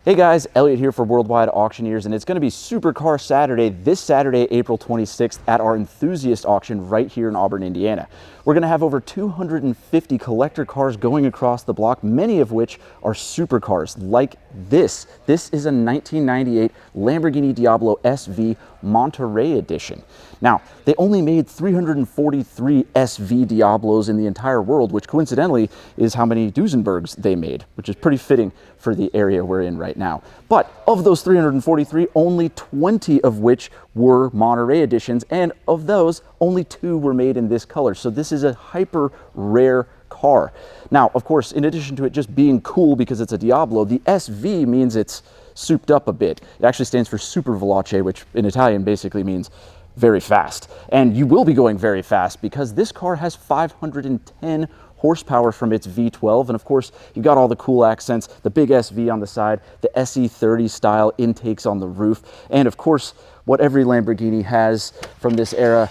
Hey guys, Elliot here for Worldwide Auctioneers, and it's going to be Supercar Saturday, this Saturday, April 26th, at our Enthusiast auction right here in Auburn, Indiana. We're going to have over 250 collector cars going across the block, many of which are supercars like this. This is a 1998 Lamborghini Diablo SV Monterey Edition. Now, they only made 343 SV Diablos in the entire world, which coincidentally is how many Duesenbergs they made, which is pretty fitting for the area we're in right now. But of those 343, only 20 of which were Monterey Editions, and of those, only 2 were made in this color. So this is a hyper rare car. Now, of course, in addition to it just being cool because it's a Diablo, the SV means it's souped up a bit. It actually stands for super veloce, which in Italian basically means very fast. And you will be going very fast because this car has 510 horsepower from its V12, and of course you've got all the cool accents, the big SV on the side, the SE30 style intakes on the roof, and of course what every Lamborghini has from this era,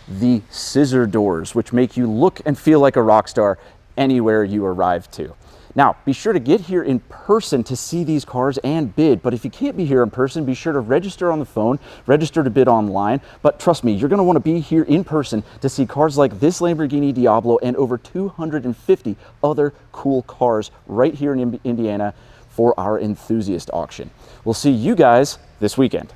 the scissor doors, which make you look and feel like a rock star anywhere you arrive to. Now, be sure to get here in person to see these cars and bid, but if you can't be here in person, be sure to register on the phone, register to bid online, but trust me, you're going to want to be here in person to see cars like this Lamborghini Diablo and over 250 other cool cars right here in Indiana for our Enthusiast auction. We'll see you guys this weekend.